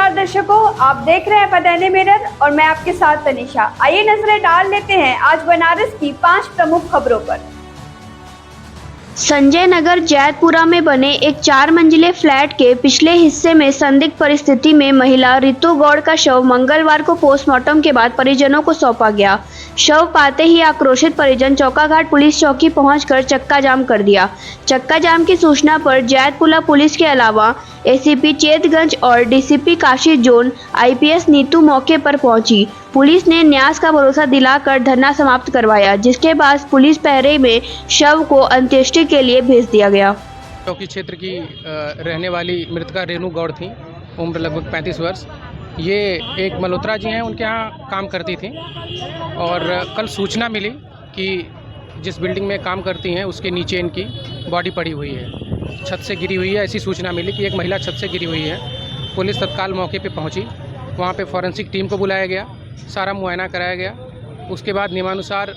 नमस्कार दर्शकों, आप देख रहे हैं पदाने मिरर और मैं आपके साथ तनिषा। आइए नजरें डाल लेते हैं आज बनारस की 5 प्रमुख खबरों पर। संजय नगर जैतपुरा में बने एक 4 मंजिले फ्लैट के पिछले हिस्से में संदिग्ध परिस्थिति में महिला रितु गौड़ का शव मंगलवार को पोस्टमार्टम के बाद परिजनों को सौंपा गया। शव पाते ही आक्रोशित परिजन चौकाघाट पुलिस चौकी पहुंचकर चक्का जाम कर दिया। चक्का जाम की सूचना पर जैतपुरा पुलिस के अलावा एसीपी चेतगंज और DCP Kashi zone IPS Neetu मौके पर पहुंची। पुलिस ने न्यास का भरोसा दिलाकर धरना समाप्त करवाया, जिसके बाद पुलिस पहरे में शव को अंत्येष्टि के लिए भेज दिया गया। चौकी क्षेत्र की रहने वाली मृतका रेणु गौड़ थी, उम्र लगभग 35 वर्ष। ये एक मल्होत्रा जी हैं, उनके यहाँ काम करती थी और कल सूचना मिली कि जिस बिल्डिंग में काम करती हैं उसके नीचे इनकी बॉडी पड़ी हुई है, छत से गिरी हुई है। ऐसी सूचना मिली कि एक महिला छत से गिरी हुई है। पुलिस तत्काल मौके पे पहुंची, वहाँ पे फॉरेंसिक टीम को बुलाया गया, सारा मुआयना कराया गया। उसके बाद नियमानुसार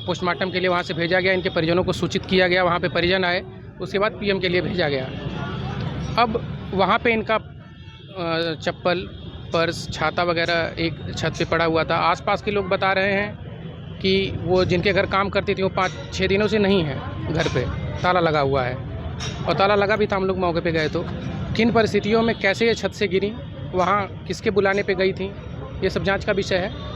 पोस्टमार्टम के लिए वहाँ से भेजा गया। इनके परिजनों को सूचित किया गया, वहाँ पे परिजन आए। उसके बाद पीएम के लिए भेजा गया। अब वहाँ पे इनका चप्पल, पर्स, छाता वगैरह एक छत पे पड़ा हुआ था। आसपास के लोग बता रहे हैं कि वो जिनके घर काम करती थी वो 5-6 दिनों से नहीं है घर पे, ताला लगा हुआ है। और ताला लगा भी था। हम लोग मौके पे गए तो किन परिस्थितियों में कैसे ये छत से गिरी, वहाँ किसके बुलाने पे गई थी, ये सब जांच का विषय है।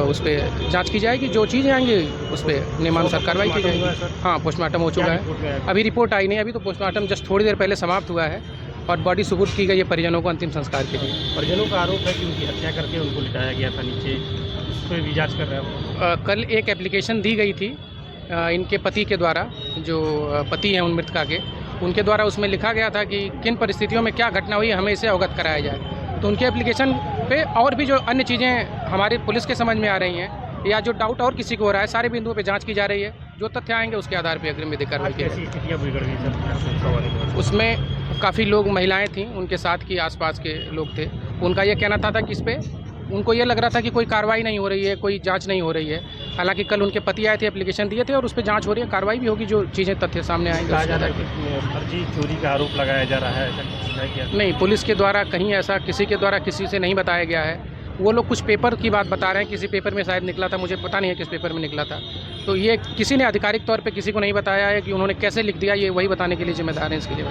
उस पर जांच की जाएगी, जो चीज़ें आएंगी उस पर नियमानुसार कार्रवाई की जाएगी। हाँ, पोस्टमार्टम हो चुका है, अभी रिपोर्ट आई नहीं। अभी तो पोस्टमार्टम जस्ट थोड़ी देर पहले समाप्त हुआ है और बॉडी सुपुर्द की गई है परिजनों को अंतिम संस्कार के लिए। परिजनों का आरोप है कि उनकी हत्या करके उनको लिटाया गया था नीचे, इस पर भी जाँच कर रहे हैं। कल एक एप्लीकेशन दी गई थी इनके पति के द्वारा, जो पति हैं उन मृतका के, उनके द्वारा। उसमें लिखा गया था कि किन परिस्थितियों में क्या घटना हुई, हमें इसे अवगत कराया जाए। तो उनके एप्लीकेशन पे और भी जो अन्य चीज़ें हमारी पुलिस के समझ में आ रही हैं या जो डाउट और किसी को हो रहा है, सारे बिंदुओं पे जांच की जा रही है। जो तथ्य आएंगे उसके आधार पर अग्रिम विधिक कार्रवाई की जाएगी। उसमें काफ़ी लोग, महिलाएँ थीं, उनके साथ की आसपास के लोग थे। उनका ये कहना था कि इस पर उनको ये लग रहा था कि कोई कार्रवाई नहीं हो रही है, कोई जांच नहीं हो रही है। हालांकि कल उनके पति आए थे, एप्लीकेशन दिए थे और उस पर जांच हो रही है, कार्रवाई भी होगी जो चीज़ें तथ्य सामने आएंगे। फर्जी चोरी का आरोप लगाया जा रहा है, ऐसा क्या? नहीं, पुलिस के द्वारा कहीं ऐसा किसी के द्वारा किसी से नहीं बताया गया है। वो लोग कुछ पेपर की बात बता रहे हैं, किसी पेपर में शायद निकला था, मुझे पता नहीं है किस पेपर में निकला था। तो ये किसी ने आधिकारिक तौर पे किसी को नहीं बताया है कि उन्होंने कैसे लिख दिया, ये वही बताने के लिए जिम्मेदार हैं इसके लिए।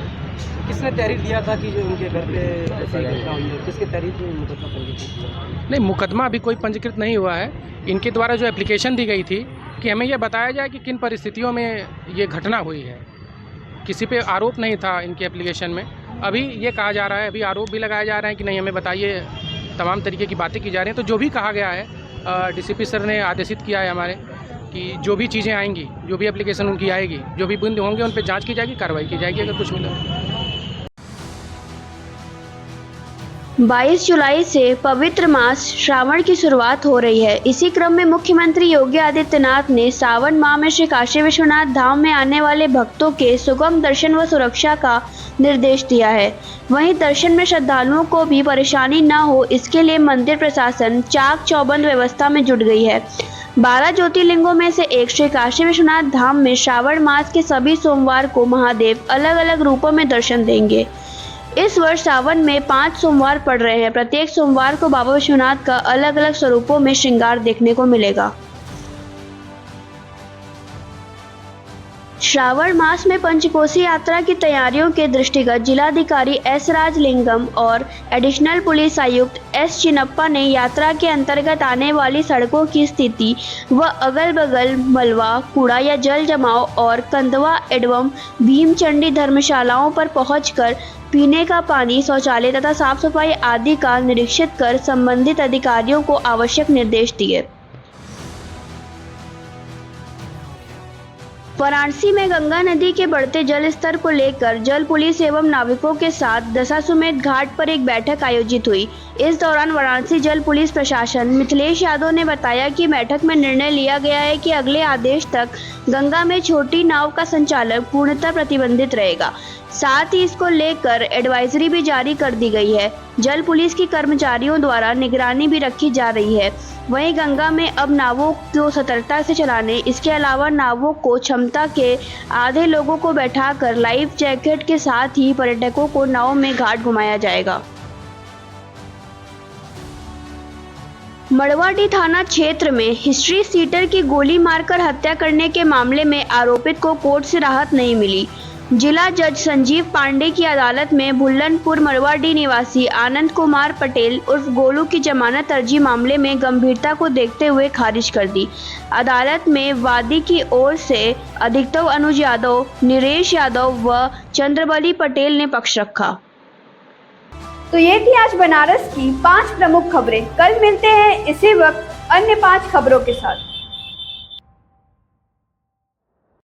किसने तहरीर दिया था कि जो उनके घर पे ऐसी घटना हुई है, किसके तहरीर में मुकदमा पंजीकृत? नहीं, मुकदमा अभी कोई पंजीकृत नहीं हुआ है। इनके द्वारा जो एप्लीकेशन दी गई थी कि हमें यह बताया जाए कि किन परिस्थितियों में ये घटना हुई है। किसी पे आरोप नहीं था इनके एप्लीकेशन में। अभी ये कहा जा रहा है, अभी आरोप भी लगाए जा रहे हैं कि नहीं हमें बताइए, तमाम तरीके की बातें की जा रही हैं। तो जो भी कहा गया है, डीसीपी सर ने आदेशित किया है हमारे कि जो भी चीज़ें आएंगी, जो भी एप्लीकेशन उनकी आएगी, जो भी बिंदु होंगे उन पर जांच की जाएगी, कार्रवाई की जाएगी अगर कुछ मिला। 22 जुलाई से पवित्र मास श्रावण की शुरुआत हो रही है। इसी क्रम में मुख्यमंत्री योगी आदित्यनाथ ने सावन माह में श्री काशी विश्वनाथ धाम में आने वाले भक्तों के सुगम दर्शन व सुरक्षा का निर्देश दिया है। वहीं दर्शन में श्रद्धालुओं को भी परेशानी न हो, इसके लिए मंदिर प्रशासन चाक चौबंद व्यवस्था में जुट गई है। 12 ज्योतिर्लिंगों में से एक श्री काशी विश्वनाथ धाम में श्रावण मास के सभी सोमवार को महादेव अलग अलग रूपों में दर्शन देंगे। इस वर्ष सावन में 5 सोमवार पड़ रहे हैं। प्रत्येक सोमवार को बाबा विश्वनाथ का अलग अलग स्वरूपों में श्रृंगार देखने को मिलेगा। श्रावण मास में पंचकोसी यात्रा की तैयारियों के दृष्टिगत जिलाधिकारी एस राजलिंगम और एडिशनल पुलिस आयुक्त एस चिन्नप्पा ने यात्रा के अंतर्गत आने वाली सड़कों की स्थिति व अगल बगल मलबा, कूड़ा या जल जमाव और कंदवा एवं भीमचंडी धर्मशालाओं पर पहुंचकर पीने का पानी, शौचालय तथा साफ सफाई आदि का निरीक्षण कर संबंधित अधिकारियों को आवश्यक निर्देश दिए। वाराणसी में गंगा नदी के बढ़ते जल स्तर को लेकर जल पुलिस एवं नाविकों के साथ दशाश्वमेध घाट पर एक बैठक आयोजित हुई। इस दौरान वाराणसी जल पुलिस प्रशासन मिथिलेश यादव ने बताया कि बैठक में निर्णय लिया गया है कि अगले आदेश तक गंगा में छोटी नाव का संचालन पूर्णतः प्रतिबंधित रहेगा। साथ ही इसको लेकर एडवाइजरी भी जारी कर दी गई है। जल पुलिस के कर्मचारियों द्वारा निगरानी भी रखी जा रही है। वहीं गंगा में अब नावों को सतर्कता से चलाने, इसके अलावा नावों को क्षमता के आधे लोगों को बैठाकर लाइफ जैकेट के साथ ही पर्यटकों को नाव में घाट घुमाया जाएगा। मड़वाडी थाना क्षेत्र में हिस्ट्री सीटर की गोली मारकर हत्या करने के मामले में आरोपित को कोर्ट से राहत नहीं मिली। जिला जज संजीव पांडे की अदालत में भुल्लनपुर मड़वाडी निवासी आनंद कुमार पटेल उर्फ गोलू की जमानत अर्जी मामले में गंभीरता को देखते हुए खारिज कर दी। अदालत में वादी की ओर से अधिवक्ता अनुज यादव, निरेश यादव व चंद्रबली पटेल ने पक्ष रखा। तो ये थी आज बनारस की 5 प्रमुख खबरें। कल मिलते हैं इसी वक्त अन्य 5 खबरों के साथ।